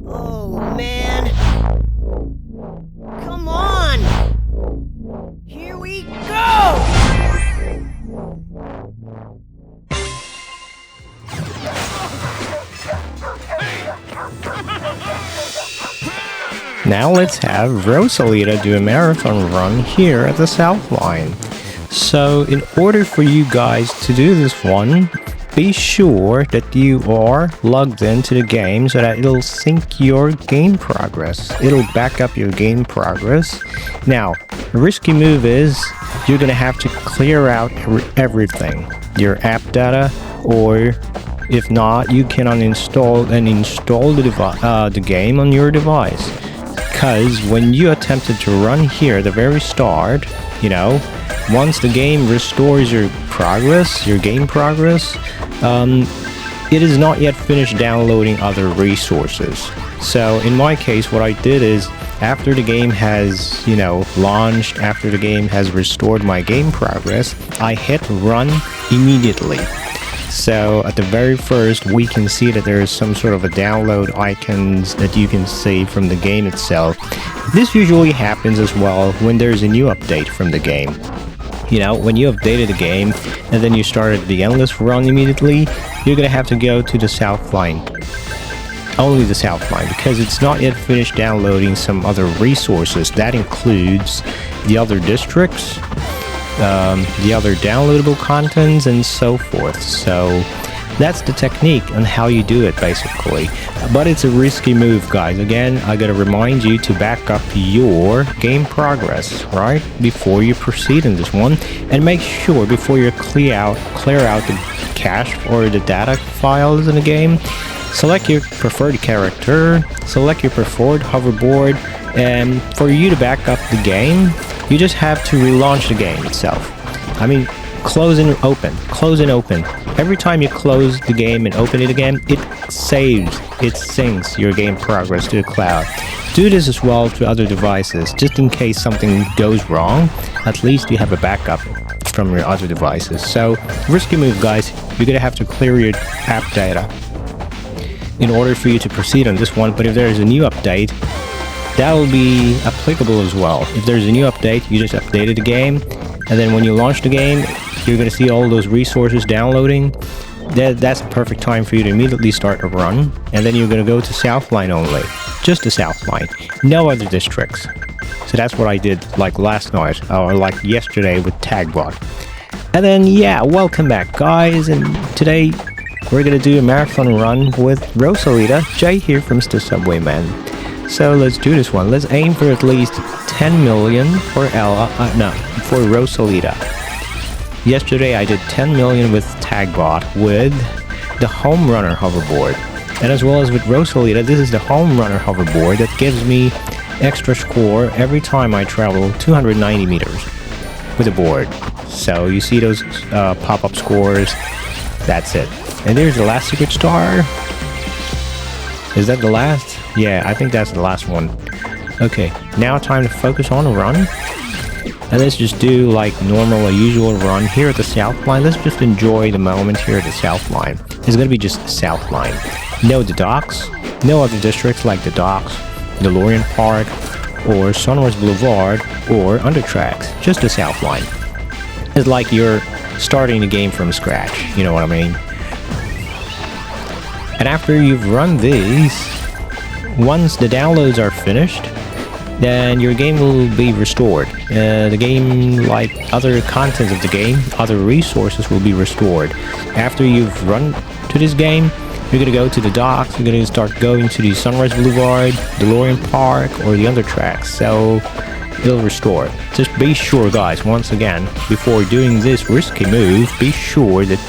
Oh, man. Come on! Here we go! Now let's have Rosalita do a marathon run here at the Southline. So in order for you guys to do this one, be sure that you are logged into the game so that it'll sync your game progress. It'll back up your game progress. Now, the risky move is you're gonna have to clear out everything. Your app data, or if not, you can uninstall and install the game on your device. Because when you attempted to run here at the very start, you know, once the game restores your progress, your game progress, it is not yet finished downloading other resources. So in my case, what I did is after the game has, you know, launched, after the game has restored my game progress, I hit run immediately. So at the very first, we can see that there is some sort of a download icons that you can save from the game itself. This usually happens as well when there's a new update from the game. You know, when you updated the game and then you started the endless run immediately, you're gonna have to go to the Southline. Only the Southline, because it's not yet finished downloading some other resources. That includes the other districts, the other downloadable contents, and so forth. So that's the technique on how you do it, basically. But it's a risky move, guys. Again, I gotta remind you to back up your game progress, right, before you proceed in this one, and make sure before you clear out the cache or the data files in the game, select your preferred character, select your preferred hoverboard, and for you to back up the game, you just have to relaunch the game itself. I mean, close and open, close and open. Every time you close the game and open it again, it saves, it syncs your game progress to the cloud. Do this as well to other devices, just in case something goes wrong. At least you have a backup from your other devices. So, risky move, guys. You're gonna have to clear your app data in order for you to proceed on this one. But if there is a new update, that will be applicable as well. If there's a new update, you just updated the game, and then when you launch the game, you're going to see all those resources downloading. That's the perfect time for you to immediately start a run, and then you're going to go to Southline only. Just the Southline. No other districts. So that's what I did like last night, or like yesterday with Tagbot. And then, yeah, welcome back, guys, and today we're going to do a marathon run with Rosalita. Jay here from Mr. Subway Man. So let's do this one. Let's aim for at least 10 million for for Rosalita. Yesterday I did 10 million with Tagbot with the Home Runner hoverboard. And as well as with Rosalita, this is the Home Runner hoverboard that gives me extra score every time I travel 290 meters with a board. So you see those pop-up scores. That's it. And there's the last secret star. Is that the last? Yeah, I think that's the last one. Okay, now time to focus on a run. And let's just do like normal, a usual run here at the Southline. Let's just enjoy the moment here at the Southline. It's gonna be just Southline. No the docks, no other districts like the docks, DeLorean Park, or Sunrise Boulevard, or Undertracks. Just the Southline. It's like you're starting the game from scratch, you know what I mean? And after you've run these, once the downloads are finished, then your game will be restored. The game, like other contents of the game, other resources will be restored. After you've run to this game, you're gonna go to the docks, you're gonna start going to the Sunrise Boulevard, DeLorean Park, or the Undertracks, so it'll restore. Just be sure, guys, once again, before doing this risky move, be sure that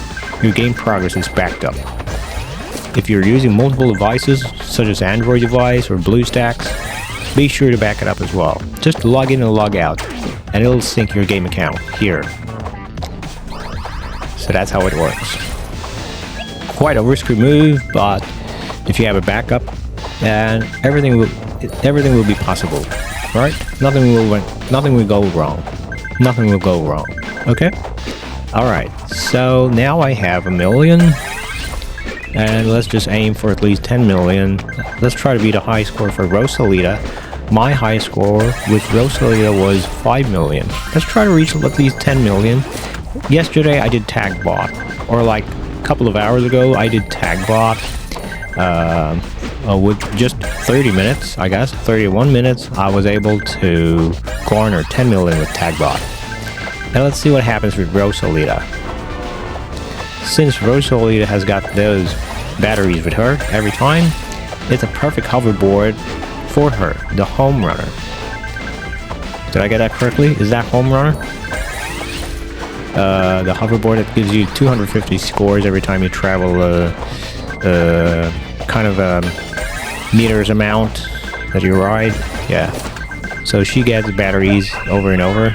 your game progress is backed up. If you're using multiple devices, such as Android device or Bluestacks, be sure to back it up as well. Just log in and log out, and it'll sync your game account here. So that's how it works. Quite a risky move, but if you have a backup, then everything will be possible, right? Nothing will go wrong. Nothing will go wrong. Okay. All right. So now I have 1 million. And let's just aim for at least 10 million. Let's try to beat a high score for Rosalita. My high score with Rosalita was 5 million. Let's try to reach at least 10 million. Yesterday I did tag bot, or like a couple of hours ago I did tag bot. With just 30 minutes, I guess, 31 minutes, I was able to garner 10 million with tag bot. Now let's see what happens with Rosalita. Since Rosalita has got those batteries with her every time, it's a perfect hoverboard for her, the home runner. Did I get that correctly? Is that home runner? The hoverboard that gives you 250 scores every time you travel kind of meters amount that you ride. Yeah. So she gets batteries over and over.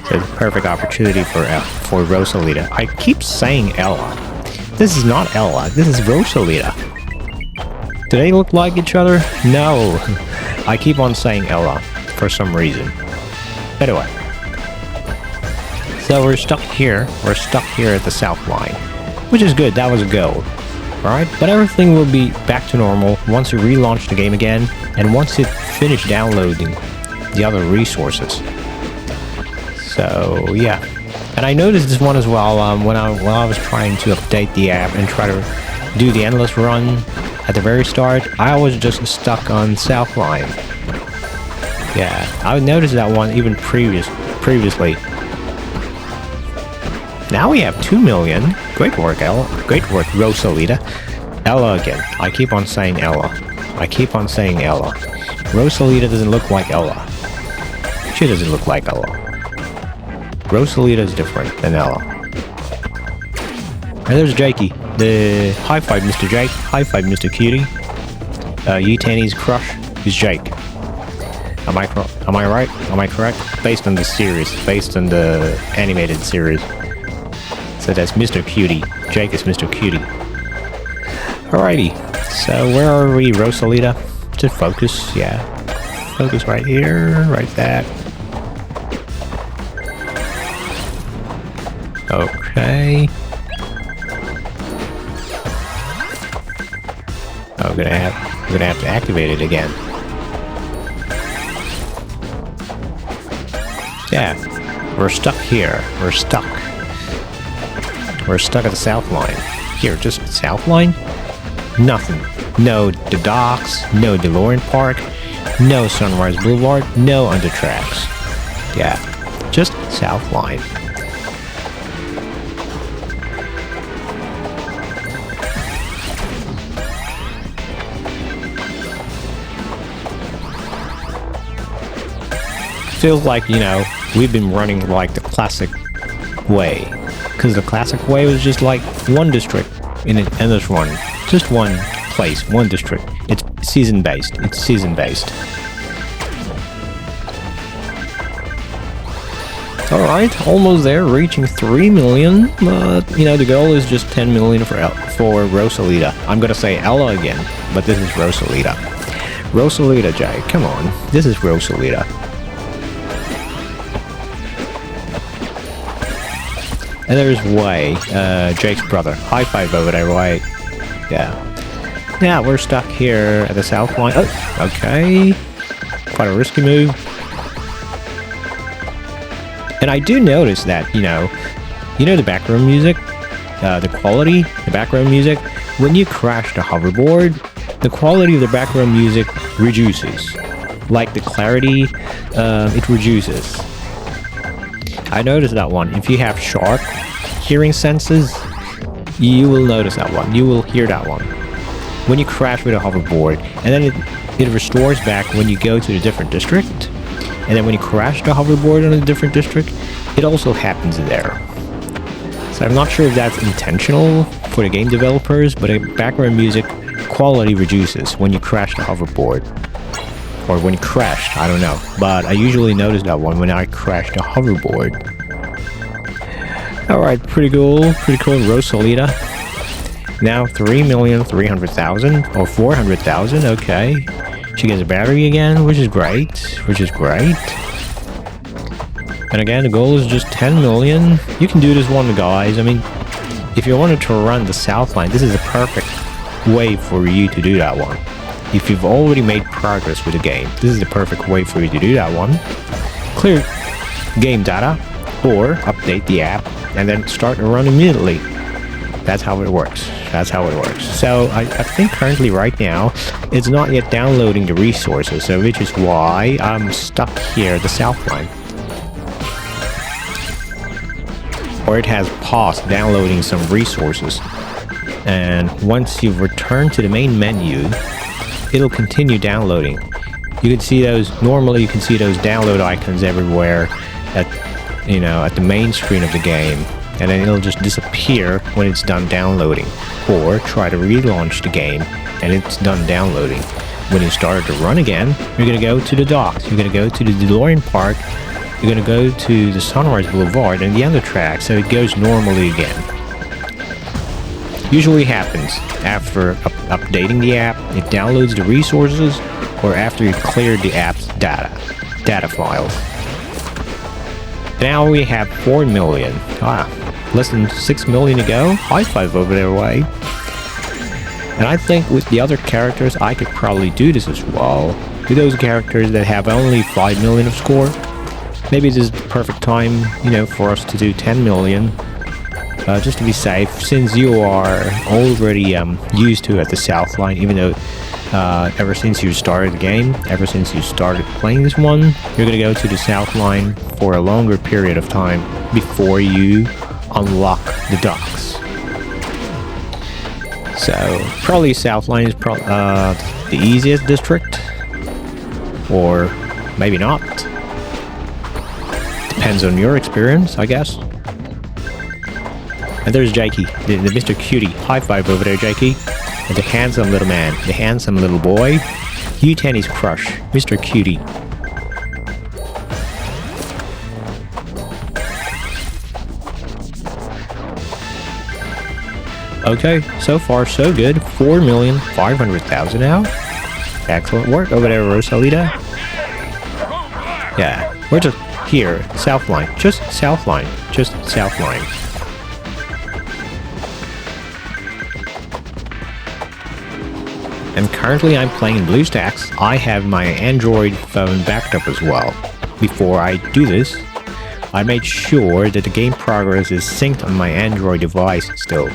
So it's a perfect opportunity for Rosalita. I keep saying Ella. This is not Ella. This is Rosalita. Do they look like each other? No. I keep on saying Ella for some reason. Anyway. So we're stuck here. We're stuck here at the Southline, which is good. That was a goal. Alright, but everything will be back to normal once we relaunch the game again, and once it finished downloading the other resources. So yeah, and I noticed this one as well when I was trying to update the app and try to do the endless run at the very start. I was just stuck on Southline. Yeah, I noticed that one even previously. Now we have 2 million. Great work, Ella. Great work, Rosalita. Ella again. I keep on saying Ella. I keep on saying Ella. Rosalita doesn't look like Ella. She doesn't look like Ella. Rosalita is different than Ella. And there's Jakey. The high five, Mr. Jake. High five, Mr. Cutie. Yutani's crush is Jake. Am I right? Am I correct? Based on the series. Based on the animated series. So that's Mr. Cutie. Jake is Mr. Cutie. Alrighty. So where are we, Rosalita? Just focus, yeah. Focus right here, right that. Okay. Oh, we're gonna have to activate it again. Yeah. We're stuck here. We're stuck. We're stuck at the Southline. Here, just Southline? Nothing. No the docks, no DeLorean Park, no Sunrise Boulevard, no Undertracks. Yeah, just Southline. Feels like, you know, we've been running like the classic way. Because the classic way was just like one district in an endless run. Just one place, one district. It's season-based. It's season-based. Alright, almost there, reaching 3 million. But, you know, the goal is just 10 million for Rosalita. I'm gonna say Ella again, but this is Rosalita. Rosalita, Jay, come on. This is Rosalita. And there's Way, Jake's brother. High five over there, Way. Yeah. Yeah, we're stuck here at the Southline. Oh, okay. Quite a risky move. And I do notice that, you know the background music? The quality, the background music? When you crash the hoverboard, the quality of the background music reduces. Like the clarity, it reduces. I noticed that one. If you have sharp hearing senses, you will notice that one. You will hear that one. When you crash with a hoverboard, and then it restores back when you go to a different district, and then when you crash the hoverboard in a different district, it also happens there. So I'm not sure if that's intentional for the game developers, but the background music quality reduces when you crash the hoverboard. Or when you crashed, I don't know. But I usually notice that one when I crash the hoverboard. Alright, pretty cool, Rosalita. Now 3,300,000 or 400,000, okay. She gets a battery again, which is great, And again, the goal is just 10 million. You can do this one, guys. I mean, if you wanted to run the Southline, this is a perfect way for you to do that one. If you've already made progress with the game, this is the perfect way for you to do that one. Clear game data or update the app and then start to run immediately. That's how it works. That's how it works. So I think currently right now it's not yet downloading the resources, so which is why I'm stuck here at the Southline. Or it has paused downloading some resources. And once you've returned to the main menu, it'll continue downloading. You can see those, normally you can see those download icons everywhere at, you know, at the main screen of the game. And then it'll just disappear when it's done downloading. Or try to relaunch the game and it's done downloading. When you start to run again, you're gonna go to the docks, you're gonna go to the DeLorean Park, you're gonna go to the Sunrise Boulevard and the other track, so it goes normally again. Usually happens after updating the app, it downloads the resources, or after you cleared the app's data files. Now we have 4 million. Less than 6 million to go. High five over their way. And I think with the other characters, I could probably do this as well. With those characters that have only 5 million of score, maybe this is the perfect time, you know, for us to do 10 million. Just to be safe, since you are already used to at the Southline, even though ever since you started the game, ever since you started playing this one, you're gonna go to the Southline for a longer period of time before you unlock the docks. So probably Southline is the easiest district, or maybe not. Depends on your experience, I guess. And there's Jakey, the Mr. Cutie. High five over there, Jakey. And the handsome little man, the handsome little boy, Yutani's crush, Mr. Cutie. Okay, so far so good. 4,500,000 now. Excellent work over there, Rosalita. Yeah, we're just here, Southline, just Southline, just Southline. And currently I'm playing Bluestacks. I have my Android phone backed up as well. Before I do this, I made sure that the game progress is synced on my Android device still.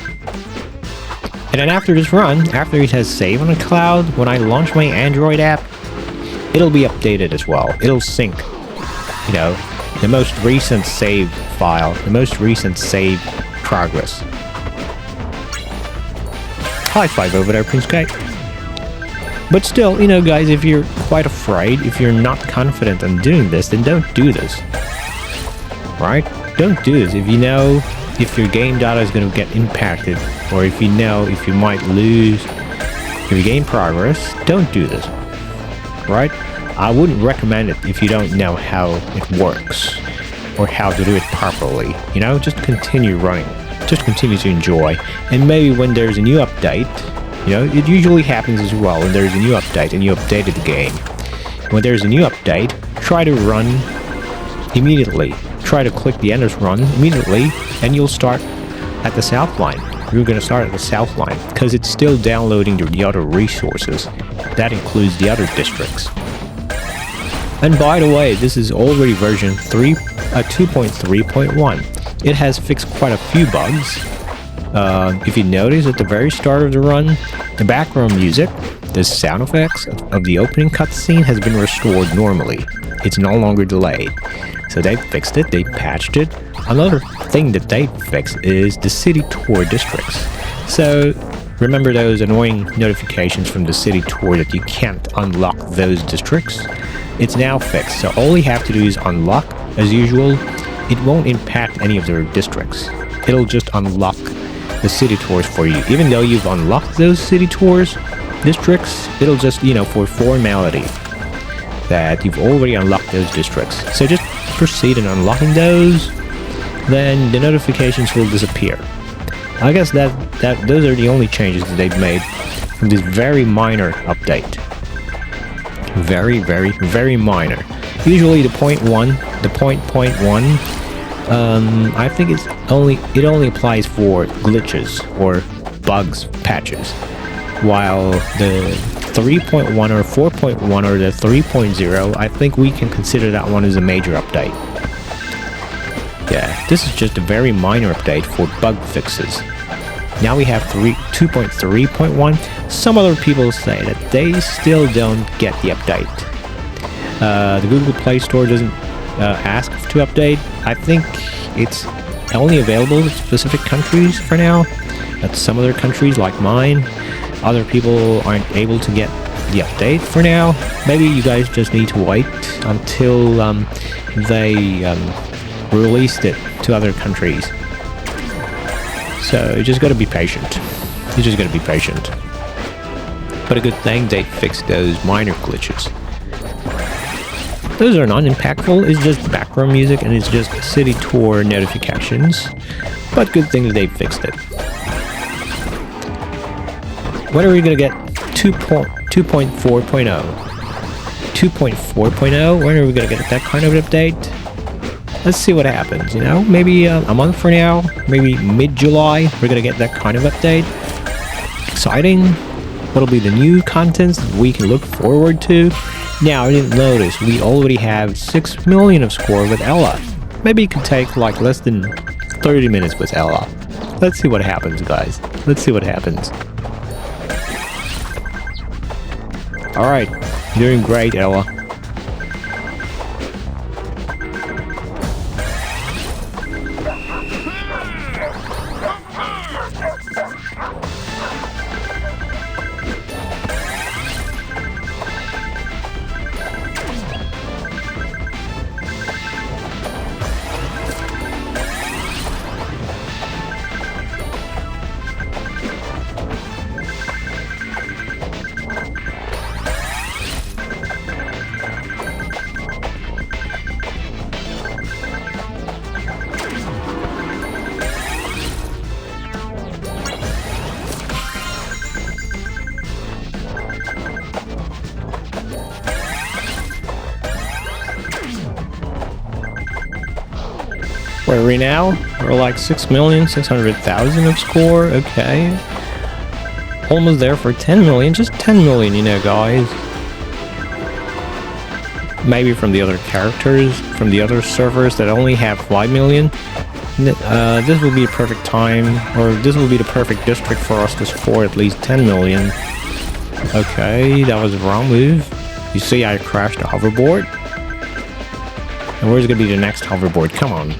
And then after this run, after it has saved on the cloud, when I launch my Android app, it'll be updated as well. It'll sync, you know, the most recent save file, the most recent save progress. High five over there, Prince Kate. But still, you know, guys, if you're quite afraid, if you're not confident in doing this, then don't do this. Right? Don't do this. If you know if your game data is going to get impacted, or if you know if you might lose your game progress, don't do this. Right? I wouldn't recommend it if you don't know how it works, or how to do it properly. You know, just continue running. Just continue to enjoy. And maybe when there's a new update, you know, it usually happens as well when there's a new update and you updated the game. When there's a new update, try to run immediately. Try to click the Endless Run immediately, and you'll start at the Southline. You're going to start at the Southline, because it's still downloading the other resources. That includes the other districts. And by the way, this is already version 2.3.1. It has fixed quite a few bugs. If you notice at the very start of the run, the background music, the sound effects of the opening cutscene has been restored normally. It's no longer delayed. So they fixed it, they patched it. Another thing that they fixed is the city tour districts. So remember those annoying notifications from the city tour that you can't unlock those districts? It's now fixed, so all you have to do is unlock as usual. It won't impact any of their districts. It'll just unlock the city tours for you. Even though you've unlocked those city tours districts, it'll just, you know, for formality that you've already unlocked those districts. So just proceed in unlocking those, then the notifications will disappear. I guess that those are the only changes that they've made from this very minor update. Very, very, very minor. Usually the point one I think it only applies for glitches or bugs patches, while the 3.1 or 4.1 or the 3.0, I think we can consider that one as a major update. Yeah, this is just a very minor update for bug fixes. Now we have 2.3.1. Some other people say that they still don't get the update. The Google Play Store doesn't ask to update. I think it's only available in specific countries for now. At some other countries like mine, other people aren't able to get the update for now. Maybe you guys just need to wait until they released it to other countries. So you just gotta be patient. You just gotta be patient. But a good thing they fixed those minor glitches. Those are non-impactful. It's just background music and it's just city tour notifications. But good thing that they fixed it. When are we gonna get 2.4.0? 2.4.0? When are we gonna get that kind of an update? Let's see what happens, you know? Maybe a month from now, maybe mid-July, we're gonna get that kind of update. Exciting. What'll be the new contents we can look forward to? Now, I didn't notice, we already have 6 million of score with Ella. Maybe it could take like less than 30 minutes with Ella. Let's see what happens, guys. Let's see what happens. Alright, doing great, Ella. Where are we now? We're like 6,600,000 of score, okay. Almost there for 10 million, just 10 million, you know, guys. Maybe from the other characters, from the other servers that only have 5 million. This will be a perfect time, or this will be the perfect district for us to score at least 10 million. Okay, that was a wrong move. You see I crashed the hoverboard? And where's gonna be the next hoverboard? Come on.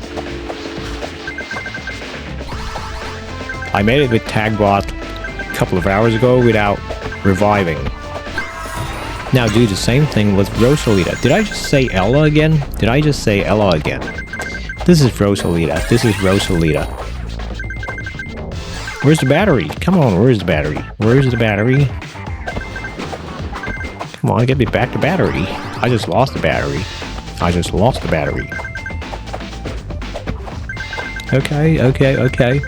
I made it with Tagbot a couple of hours ago without reviving. Now do the same thing with Rosalita. Did I just say Ella again? Did I just say Ella again? This is Rosalita. This is Rosalita. Where's the battery? Come on, where's the battery? Where's the battery? Come on, get me back the battery. I just lost the battery. I just lost the battery. Okay, okay, okay.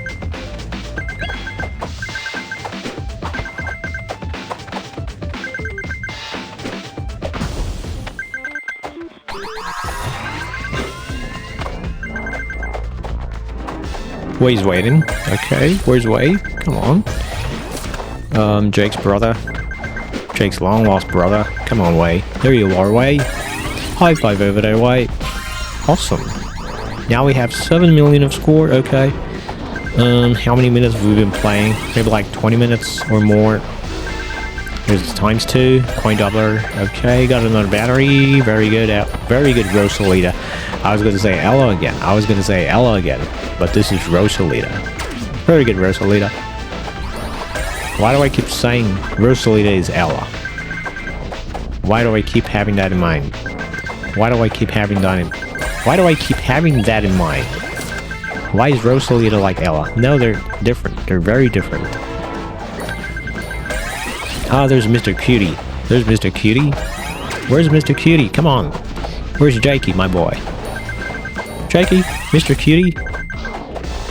Way's waiting. Okay, where's Way? Come on. Jake's brother. Jake's long lost brother. Come on, Way. There you are, Way. High five over there, Way. Awesome. Now we have 7 million of score. Okay. How many minutes have we been playing? Maybe like 20 minutes or more. Here's times 2. Coin doubler. Okay, got another battery. Very good. Very good, Rosalita. I was going to say Ella again. I was going to say Ella again. But this is Rosalita. Very good, Rosalita. Why do I keep saying Rosalita is Ella? Why do I keep having that in mind? Why do I keep having that in... Why do I keep having that in mind? Why is Rosalita like Ella? No, they're different. They're very different. Ah, there's Mr. Cutie. There's Mr. Cutie. Where's Mr. Cutie? Come on. Where's Jakey, my boy? Jakey? Mr. Cutie?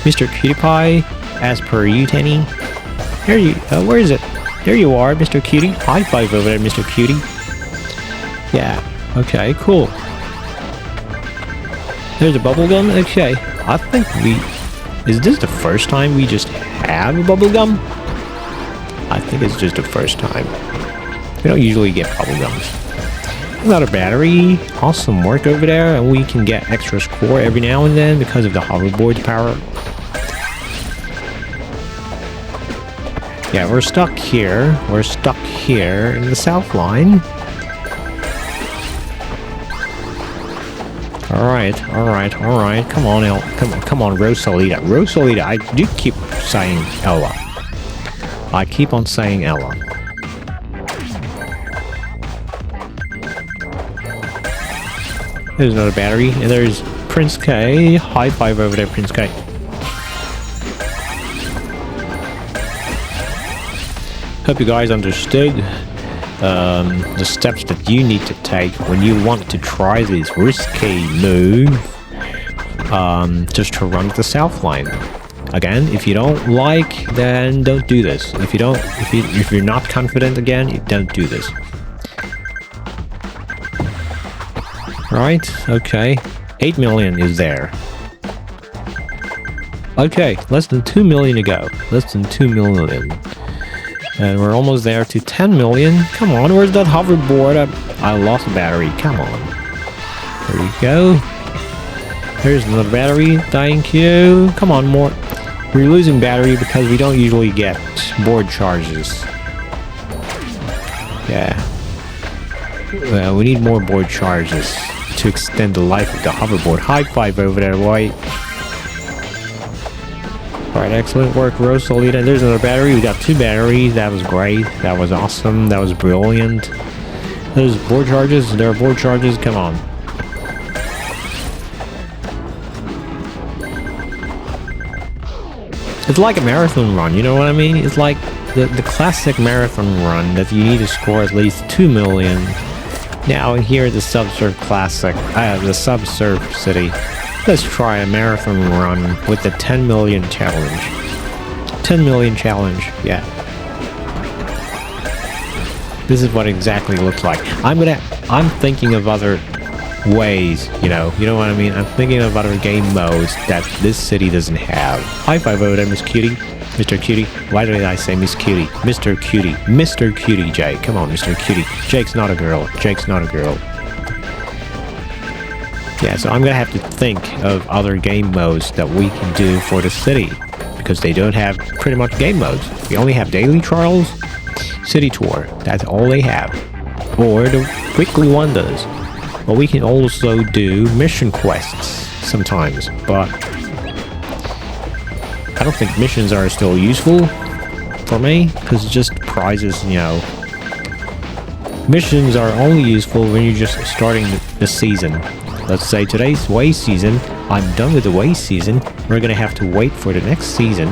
Mr. Cutie Pie? As per Yutani? Here you... where is it? There you are, Mr. Cutie. High five over there, Mr. Cutie. Yeah. Okay, cool. There's a bubble gun? Okay. I think is this the first time we just have a bubblegum? I think it's just the first time. We don't usually get bubblegums. Another battery. Awesome work over there, and we can get extra score every now and then because of the hoverboard's power. Yeah, we're stuck here. We're stuck here in the Southline. Alright. Come on, come on, Rosalita. Rosalita, I do keep saying Ella. I keep on saying Ella. There's another battery, and there's Prince K. High five over there, Prince K. Hope you guys understood the steps that you need to take when you want to try this risky move just to run the Southline. Again, if you don't like, then don't do this. If you're not confident again, don't do this. Right, okay. 8 million is there. Okay, less than 2 million to go. Less than 2 million. And we're almost there to 10 million. Come on, where's that hoverboard? I lost a battery. Come on. There you go. Here's another battery. Thank you. Come on, more. We're losing battery because we don't usually get board charges. Yeah. Well, we need more board charges to extend the life of the hoverboard. High five over there, White. Alright, excellent work, Rosalita. There's another battery. We got 2 batteries. That was great. That was awesome. That was brilliant. There's board charges. There are board charges. Come on. It's like a marathon run, you know what I mean? It's like the classic marathon run that you need to score at least 2 million. Now, here at the Subsurf Classic, the Subsurf City, let's try a marathon run with the 10 million challenge. 10 million challenge, yeah. This is what it exactly looks like. I'm thinking of other ways, you know what I mean? I'm thinking of other game modes that this city doesn't have. High five over there, Miss Cutie. Mr. Cutie. Why did I say Miss Cutie? Mr. Cutie. Mr. Cutie, Jake. Come on, Mr. Cutie. Jake's not a girl. Jake's not a girl. Yeah, so I'm gonna have to think of other game modes that we can do for the city, because they don't have pretty much game modes. We only have daily trials, city tour. That's all they have. Or the weekly wonders. But we can also do mission quests sometimes, but I don't think missions are still useful for me, because it's just prizes, you know. Missions are only useful when you're just starting the season. Let's say today's way season, I'm done with the way season, we're gonna have to wait for the next season,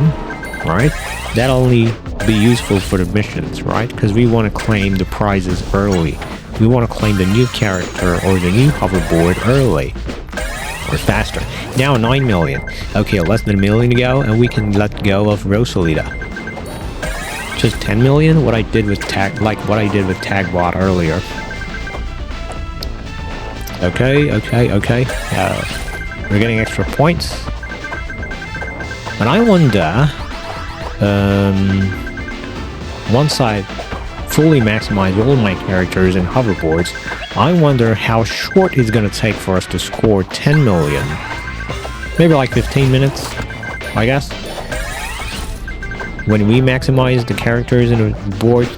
right? That'll only be useful for the missions, right? Because we want to claim the prizes early. We want to claim the new character or the new hoverboard early. Or faster. Now 9 million. Okay, less than a million to go, and we can let go of Rosalita. Just 10 million? What I did with Tagbot earlier. Okay. We're getting extra points. And I wonder, once I fully maximize all my characters and hoverboards, I wonder how short it's gonna take for us to score 10 million. Maybe like 15 minutes, I guess. When we maximize the characters and the board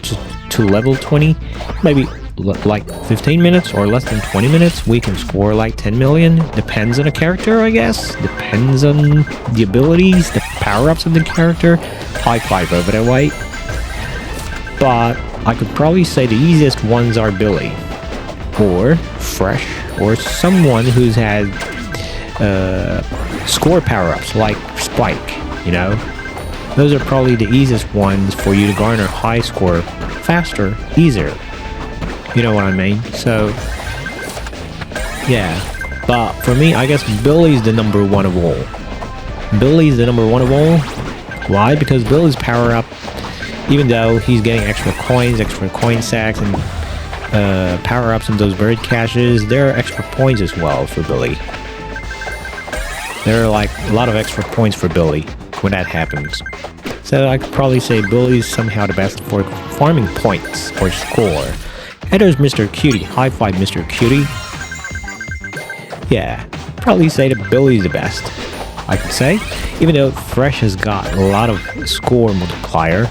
to level 20, maybe like 15 minutes or less than 20 minutes, we can score like 10 million. Depends on the character, I guess. Depends on the abilities, the power-ups of the character. High five over there, White. But I could probably say the easiest ones are Billy, or Fresh, or someone who's had score power-ups like Spike, you know? Those are probably the easiest ones for you to garner high score faster, easier. You know what I mean? So, yeah. But for me, I guess Billy's the number one of all. Billy's the number one of all. Why? Because Billy's power-up, even though he's getting extra coins, extra coin sacks, and power-ups in those bird caches, there are extra points as well for Billy. There are like a lot of extra points for Billy when that happens. So I could probably say Billy is somehow the best for farming points or score. And there's Mr. Cutie. High five, Mr. Cutie. Yeah, probably say that Billy is the best, I could say. Even though Fresh has got a lot of score multiplier.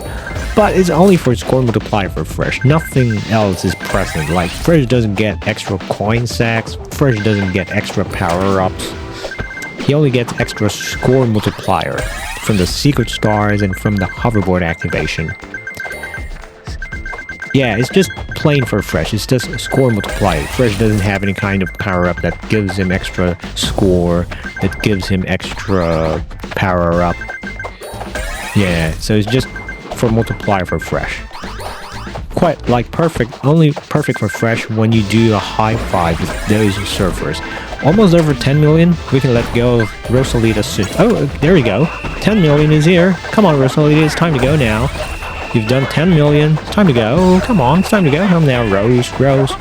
But it's only for score multiplier for Fresh. Nothing else is present. Like, Fresh doesn't get extra coin sacks. Fresh doesn't get extra power-ups. He only gets extra score multiplier from the secret stars and from the hoverboard activation. Yeah, it's just plain for Fresh. It's just a score multiplier. Fresh doesn't have any kind of power-up that gives him extra score, that gives him extra power-up. Yeah, so it's just for multiplier for Fresh. Quite like perfect, only perfect for Fresh when you do a high five with those surfers. Almost over 10 million. We can let go of Rosalita soon. Oh, there we go. 10 million is here. Come on, Rosalita, it's time to go now. You've done 10 million. It's time to go. Come on, it's time to go home now, Rose. Rose.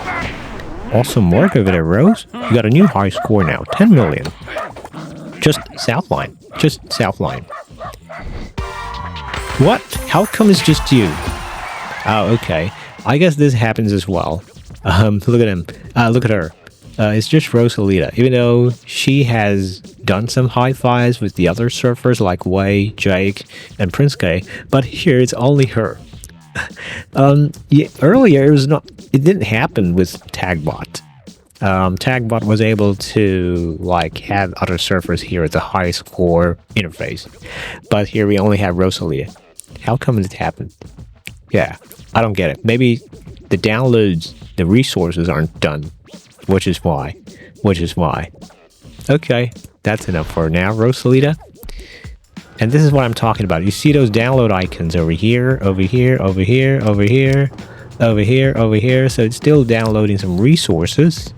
Awesome work over there, Rose. You got a new high score now. 10 million. Just Southline. Just Southline. What? How come it's just you? Oh, okay. I guess this happens as well. Look at him. Look at her. It's just Rosalita. Even though she has done some high fives with the other surfers like Wei, Jake, and Prince K, but here it's only her. Yeah, earlier it was not. It didn't happen with Tagbot. Tagbot was able to like have other surfers here at the high score interface, but here we only have Rosalita. How come it happened? Yeah, I don't get it. Maybe the downloads, the resources aren't done. Which is why. Okay, that's enough for now, Rosalita. And this is what I'm talking about. You see those download icons over here, over here, over here, over here, over here, over here. So it's still downloading some resources,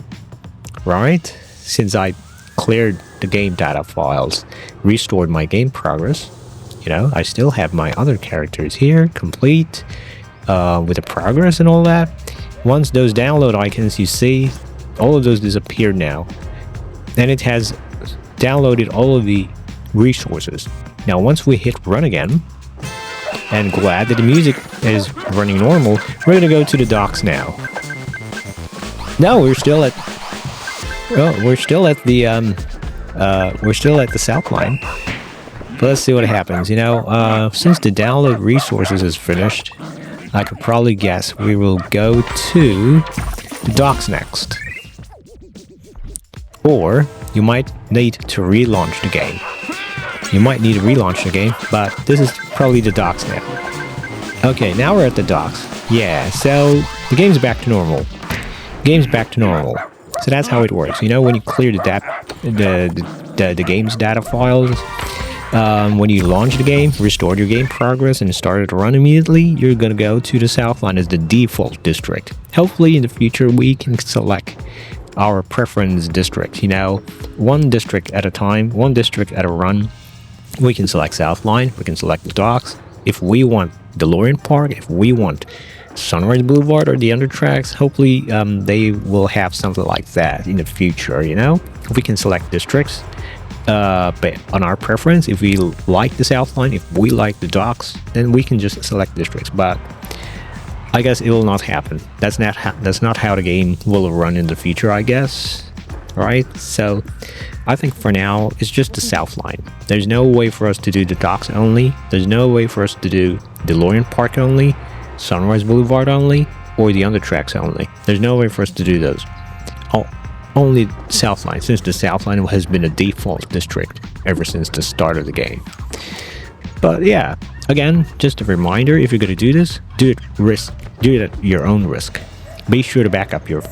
right? Since I cleared the game data files, restored my game progress, you know, I still have my other characters here, complete, with the progress and all that. Once those download icons you see, all of those disappeared now, and it has downloaded all of the resources. Now once we hit run again, and glad that the music is running normal, we're gonna go to the docks now. No, we're still at the Southline. But let's see what happens. You know, since the download resources is finished, I could probably guess we will go to the docks next. Or you might need to relaunch the game. You might need to relaunch the game, but this is probably the docks now. Okay, now we're at the docks. Yeah, so the game's back to normal. So that's how it works. You know, when you clear the game's data files, when you launch the game, restored your game progress, and started to run immediately, you're gonna go to the Southline as the default district. Hopefully in the future we can select our preference district, you know, one district at a time, one district at a run. We can select Southline, we can select the docks. If we want DeLorean Park, if we want Sunrise Boulevard or the Undertracks, hopefully they will have something like that in the future, you know. We can select districts, but on our preference, if we like the Southline, if we like the docks, then we can just select districts, but I guess it will not happen. That's not how the game will run in the future, I guess. Right? So I think for now it's just the Southline. There's no way for us to do the docks only. There's no way for us to do DeLorean Park only, Sunrise Boulevard only, or the Undertracks only. There's no way for us to do those. Only Southline, since the Southline has been a default district ever since the start of the game. But yeah, again, just a reminder, if you're going to do this, do it at your own risk. Be sure to back up your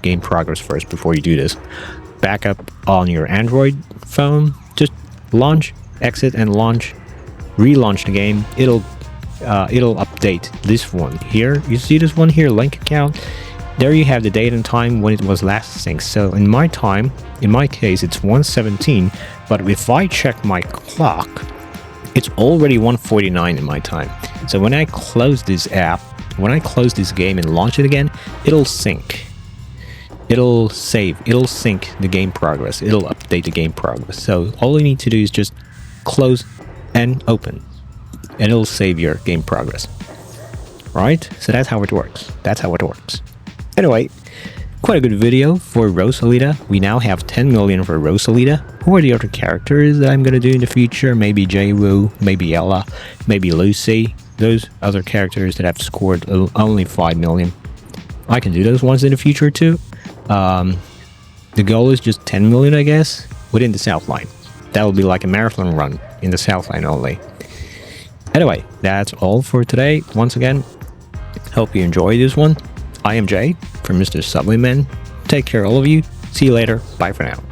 game progress first before you do this. Back up on your Android phone. Just launch, exit, and launch. Relaunch the game. It'll update this one here. You see this one here, link account? There you have the date and time when it was last synced. So in my case, it's 1:17. But if I check my clock, it's already 1:49 in my time. So when I close this app, when I close this game and launch it again, it'll sync. it'll sync the game progress, it'll update the game progress. So all you need to do is just close and open, and it'll save your game progress. Right? So that's how it works. Anyway, quite a good video for Rosalita. We now have 10 million for Rosalita. Who are the other characters that I'm gonna do in the future? Maybe Jay-Woo, maybe Ella, maybe Lucy. Those other characters that have scored only 5 million. I can do those ones in the future too. The goal is just 10 million, I guess, within the Southline. That will be like a marathon run in the Southline only. Anyway, that's all for today. Once again, hope you enjoyed this one. I am Jay from Mr. Southline Man. Take care, all of you. See you later. Bye for now.